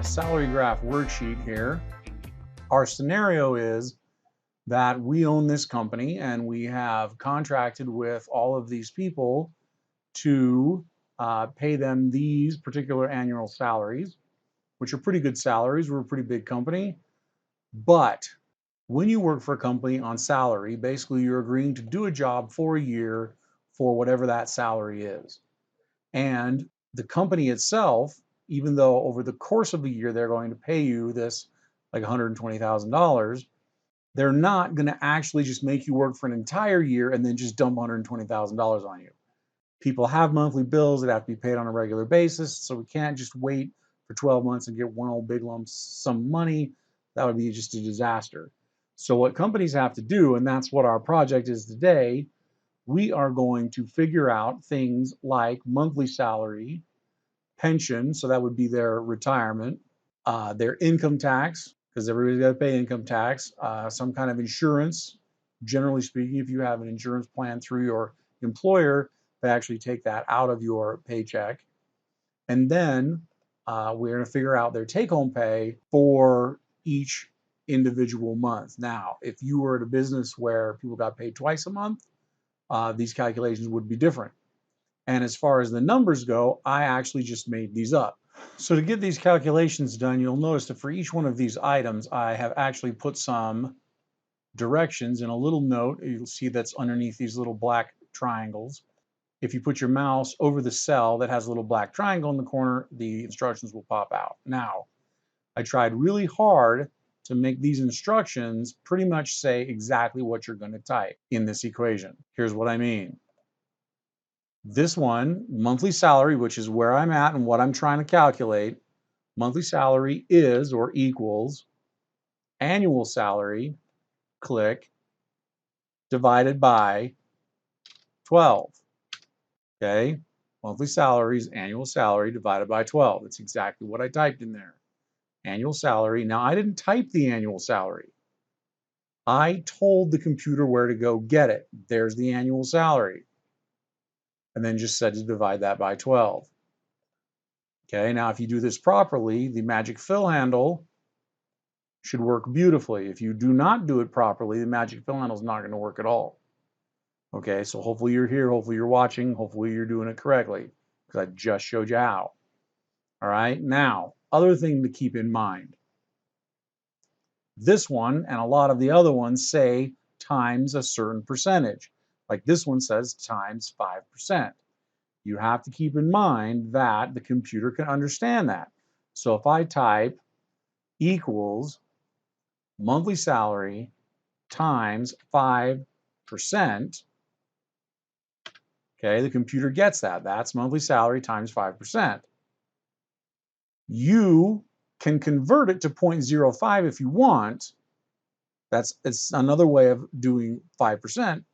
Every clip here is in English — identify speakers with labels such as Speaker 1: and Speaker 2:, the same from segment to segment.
Speaker 1: salary graph worksheet here. Our scenario is that we own this company and we have contracted with all of these people to pay them these particular annual salaries, which are pretty good salaries. We're a pretty big company. But when you work for a company on salary, basically you're agreeing to do a job for a year for whatever that salary is. And the company itself, even though over the course of a year they're going to pay you this like $120,000, they're not going to actually just make you work for an entire year and then just dump $120,000 on you. People have monthly bills that have to be paid on a regular basis, so we can't just wait for 12 months and get one old big lump sum of money. That would be just a disaster. So what companies have to do, and that's what our project is today, we are going to figure out things like monthly salary, pension, so that would be their retirement, their income tax, because everybody's got to pay income tax, some kind of insurance. Generally speaking, if you have an insurance plan through your employer, they actually take that out of your paycheck. And then we're going to figure out their take-home pay for each individual month. Now, if you were at a business where people got paid twice a month, these calculations would be different. And as far as the numbers go, I actually just made these up. So to get these calculations done, you'll notice that for each one of these items, I have actually put some directions in a little note. You'll see that's underneath these little black triangles. If you put your mouse over the cell that has a little black triangle in the corner, the instructions will pop out. Now, I tried really hard to make these instructions pretty much say exactly what you're going to type in this equation. Here's what I mean. This one, monthly salary, which is where I'm at and what I'm trying to calculate, monthly salary is or equals annual salary, click, divided by 12. Okay, monthly salary is annual salary divided by 12. That's exactly what I typed in there. Annual salary. Now, I didn't type the annual salary. I told the computer where to go get it. There's the annual salary. And then just said to divide that by 12. Okay, now if you do this properly, the magic fill handle should work beautifully. If you do not do it properly, the magic fill handle is not going to work at all. Okay, so hopefully you're here, hopefully you're watching, hopefully you're doing it correctly, because I just showed you how. All right, now, other thing to keep in mind. This one and a lot of the other ones say times a certain percentage. Like this one says times 5%. You have to keep in mind that the computer can understand that. So if I type equals monthly salary times 5%, okay, the computer gets that. That's monthly salary times 5%. You can convert it to 0.05 if you want. It's another way of doing 5%,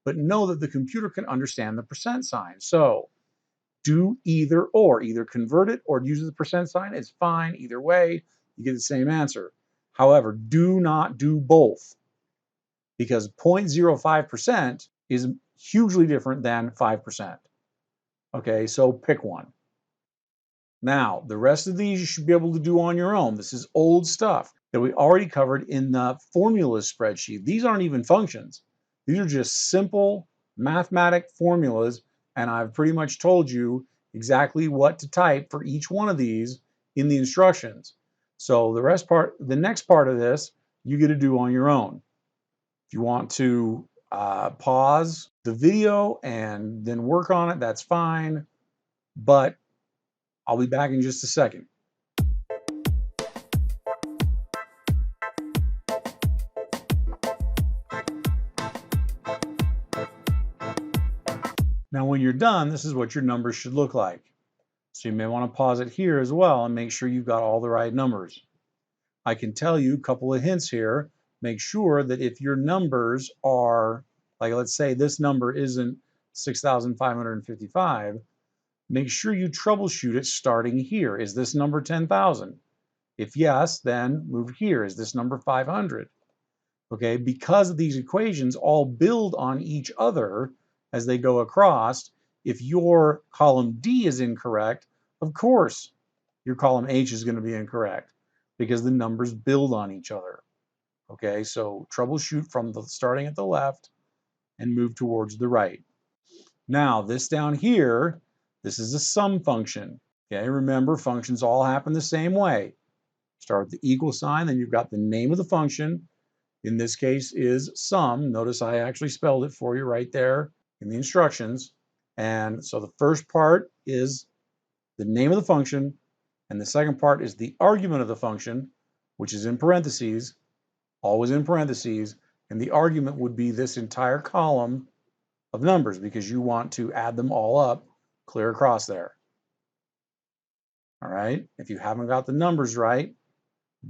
Speaker 1: but know that the computer can understand the percent sign. So do either or, either convert it or use the percent sign. It's fine. Either way, you get the same answer. However, do not do both, because 0.05% is hugely different than 5%. Okay, so pick one. Now, the rest of these you should be able to do on your own. This is old stuff that we already covered in the formulas spreadsheet. These aren't even functions. These are just simple mathematic formulas, and I've pretty much told you exactly what to type for each one of these in the instructions. So the next part of this, you get to do on your own. If you want to pause the video and then work on it, that's fine, but I'll be back in just a second. Now, when you're done, this is what your numbers should look like. So you may want to pause it here as well and make sure you've got all the right numbers. I can tell you a couple of hints here. Make sure that if your numbers are, like let's say this number isn't 6,555, make sure you troubleshoot it starting here. Is this number 10,000? If yes, then move here. Is this number 500? Okay, because these equations all build on each other as they go across, if your column D is incorrect, of course, your column H is going to be incorrect because the numbers build on each other. Okay, so troubleshoot from the starting at the left and move towards the right. Now, this down here, this is a sum function. Okay, remember, functions all happen the same way. Start with the equal sign, then you've got the name of the function. In this case is sum. Notice I actually spelled it for you right there in the instructions. And so the first part is the name of the function, and the second part is the argument of the function, which is in parentheses, always in parentheses, and the argument would be this entire column of numbers because you want to add them all up clear across there. All right, if you haven't got the numbers right,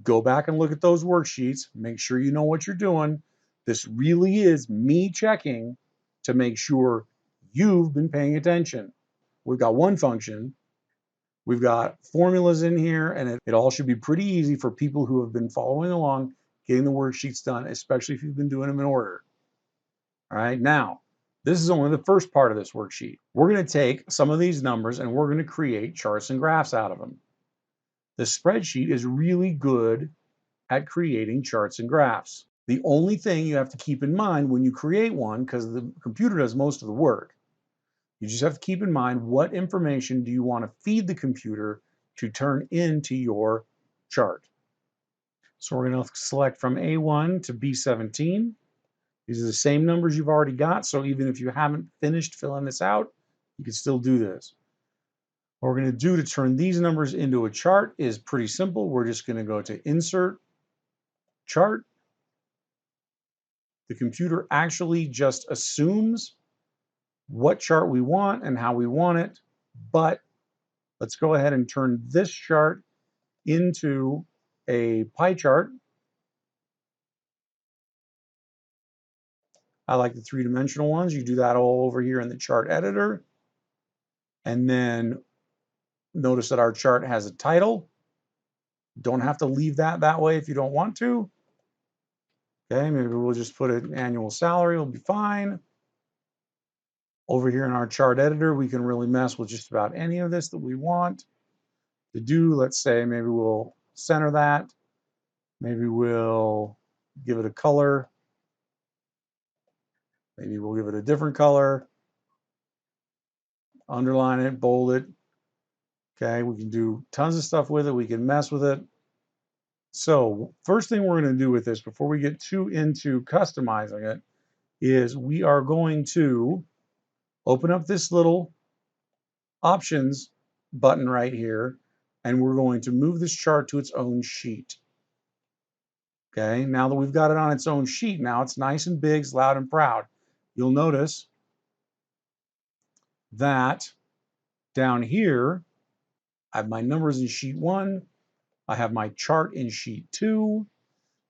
Speaker 1: go back and look at those worksheets, make sure you know what you're doing. This really is me checking to make sure you've been paying attention. We've got one function, we've got formulas in here, and it all should be pretty easy for people who have been following along, getting the worksheets done, especially if you've been doing them in order. All right, now, this is only the first part of this worksheet. We're going to take some of these numbers and we're going to create charts and graphs out of them. The spreadsheet is really good at creating charts and graphs. The only thing you have to keep in mind when you create one, because the computer does most of the work, you just have to keep in mind what information do you want to feed the computer to turn into your chart. So we're going to select from A1 to B17. These are the same numbers you've already got, so even if you haven't finished filling this out, you can still do this. What we're going to do to turn these numbers into a chart is pretty simple. We're just going to go to Insert, Chart. The computer actually just assumes what chart we want and how we want it, but let's go ahead and turn this chart into a pie chart. I like the three-dimensional ones. You do that all over here in the chart editor. And then notice that our chart has a title. Don't have to leave that way if you don't want to. Okay, maybe we'll just put it annual salary, will be fine. Over here in our chart editor, we can really mess with just about any of this that we want to do. Let's say maybe we'll center that. Maybe we'll give it a color. Maybe we'll give it a different color. Underline it, bold it. Okay, we can do tons of stuff with it. We can mess with it. So first thing we're going to do with this before we get too into customizing it is we are going to open up this little options button right here, and we're going to move this chart to its own sheet. Okay, now that we've got it on its own sheet, now it's nice and big, it's loud and proud. You'll notice that down here, I have my numbers in sheet 1. I have my chart in sheet 2.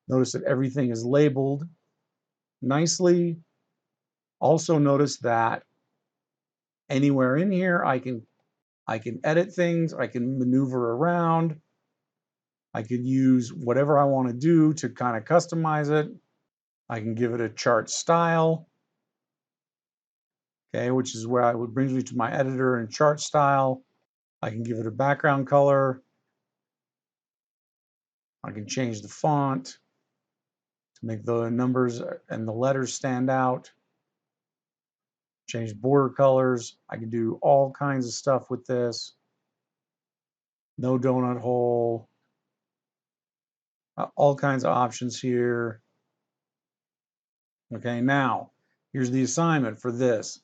Speaker 1: Notice that everything is labeled nicely. Also notice that anywhere in here, I can edit things, I can maneuver around. I could use whatever I want to do to kind of customize it. I can give it a chart style, okay, which is where it brings me to my editor and chart style. I can give it a background color. I can change the font to make the numbers and the letters stand out. Change border colors. I can do all kinds of stuff with this. No donut hole. All kinds of options here. Okay, now here's the assignment for this.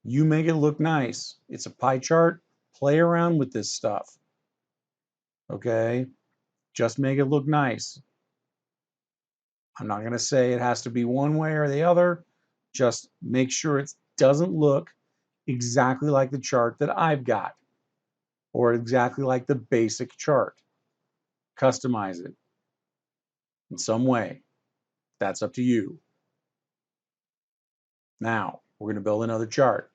Speaker 1: You make it look nice. It's a pie chart. Play around with this stuff. Okay, just make it look nice. I'm not going to say it has to be one way or the other. Just make sure it doesn't look exactly like the chart that I've got or exactly like the basic chart. Customize it in some way. That's up to you. Now, we're going to build another chart.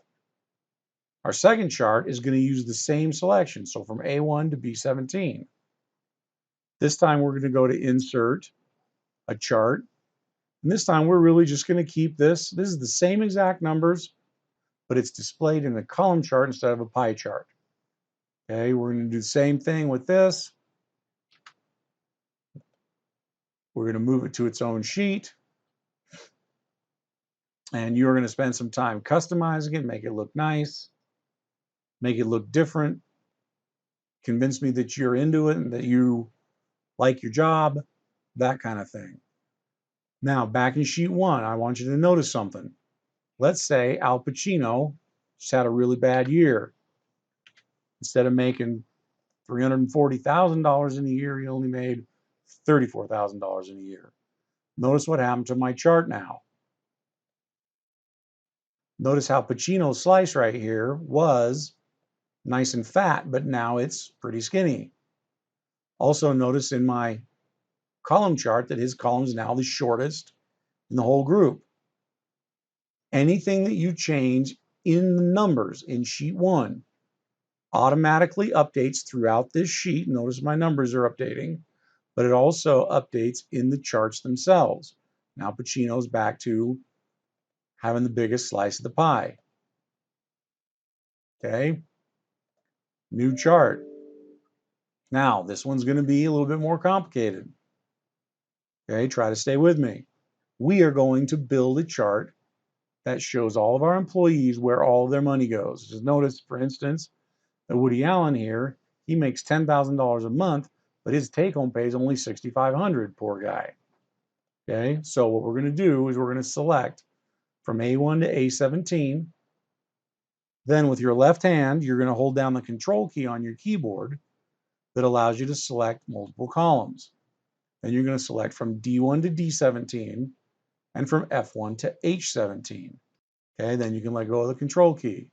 Speaker 1: Our second chart is going to use the same selection, so from A1 to B17. This time we're going to go to Insert, a Chart, and this time we're really just going to keep this. This is the same exact numbers, but it's displayed in a column chart instead of a pie chart. Okay, we're going to do the same thing with this. We're going to move it to its own sheet. And you're going to spend some time customizing it, make it look nice, make it look different, convince me that you're into it and that you like your job, that kind of thing. Now, back in sheet one, I want you to notice something. Let's say Al Pacino just had a really bad year. Instead of making $340,000 in a year, he only made $34,000 in a year. Notice what happened to my chart now. Notice how Pacino's slice right here was nice and fat, but now it's pretty skinny. Also notice in my column chart that his column is now the shortest in the whole group. Anything that you change in the numbers in sheet one automatically updates throughout this sheet. Notice my numbers are updating, but it also updates in the charts themselves. Now Pacino's back to having the biggest slice of the pie. Okay, new chart. Now this one's going to be a little bit more complicated. Okay, try to stay with me. We are going to build a chart that shows all of our employees where all of their money goes. Just notice, for instance, that Woody Allen here, he makes $10,000 a month, but his take-home pay is only $6,500, poor guy. Okay, so what we're going to do is we're going to select from A1 to A17. Then with your left hand, you're going to hold down the control key on your keyboard that allows you to select multiple columns. Then you're going to select from D1 to D17 and from F1 to H17. Okay, then you can let go of the control key.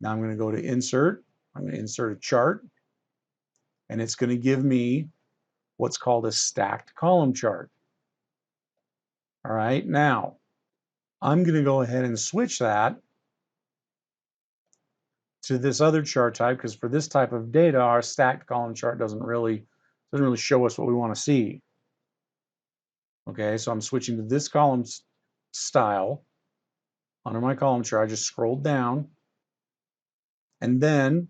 Speaker 1: Now I'm going to go to insert. I'm going to insert a chart, and it's going to give me what's called a stacked column chart. All right, now I'm going to go ahead and switch that to this other chart type, because for this type of data, our stacked column chart doesn't really show us what we want to see. Okay, so I'm switching to this column style. Under my column chart, I just scrolled down, and then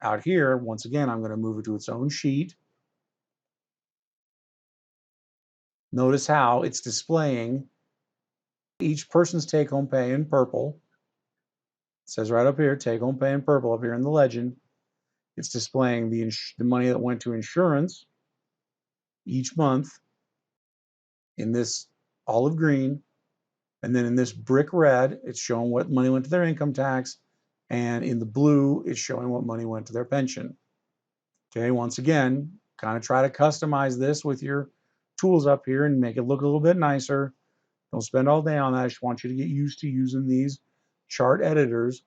Speaker 1: out here, once again, I'm going to move it to its own sheet. Notice how it's displaying each person's take-home pay in purple. It says right up here, take-home pay in purple up here in the legend. It's displaying the money that went to insurance each month in this olive green. And then in this brick red, it's showing what money went to their income tax. And in the blue, it's showing what money went to their pension. Okay, once again, kind of try to customize this with your tools up here and make it look a little bit nicer. Don't spend all day on that. I just want you to get used to using these chart editors.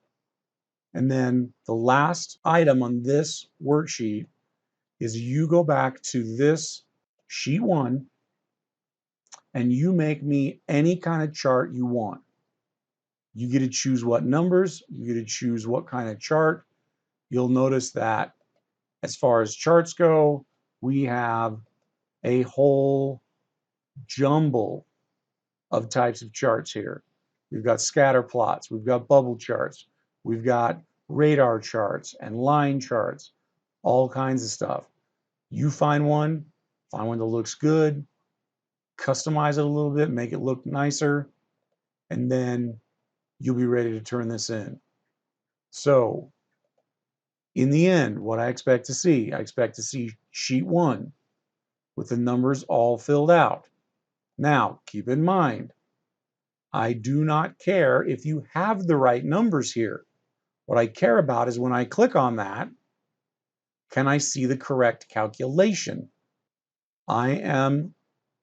Speaker 1: And then the last item on this worksheet is you go back to this sheet one and you make me any kind of chart you want. You get to choose what numbers, you get to choose what kind of chart. You'll notice that as far as charts go, we have a whole jumble of types of charts here. We've got scatter plots, we've got bubble charts, we've got radar charts and line charts, all kinds of stuff. You find one that looks good, customize it a little bit, make it look nicer, and then you'll be ready to turn this in. So in the end, what I expect to see sheet one with the numbers all filled out. Now, keep in mind, I do not care if you have the right numbers here. What I care about is when I click on that, can I see the correct calculation? I am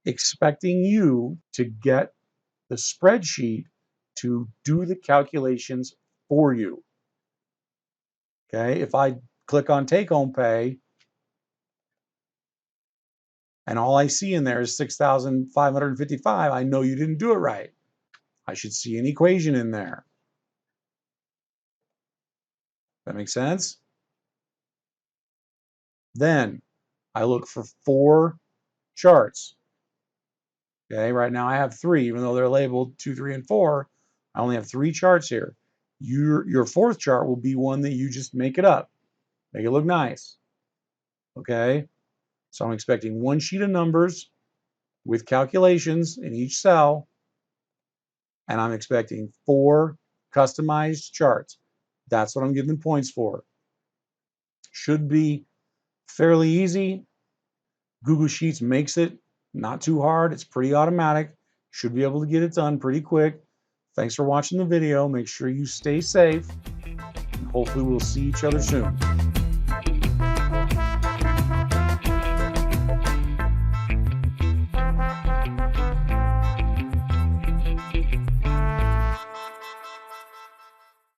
Speaker 1: expecting you to get the spreadsheet to do the calculations for you. Okay, if I click on take home pay and all I see in there is 6,555, I know you didn't do it right. I should see an equation in there. That makes sense? Then I look for 4 charts. Okay, right now I have 3, even though they're labeled 2, 3, and 4. I only have 3 charts here. Your 4th chart will be one that you just make it up. Make it look nice. Okay, so I'm expecting one sheet of numbers with calculations in each cell, and I'm expecting 4 customized charts. That's what I'm giving points for. Should be fairly easy. Google Sheets makes it not too hard. It's pretty automatic. Should be able to get it done pretty quick. Thanks for watching the video. Make sure you stay safe, and hopefully we'll see each other soon.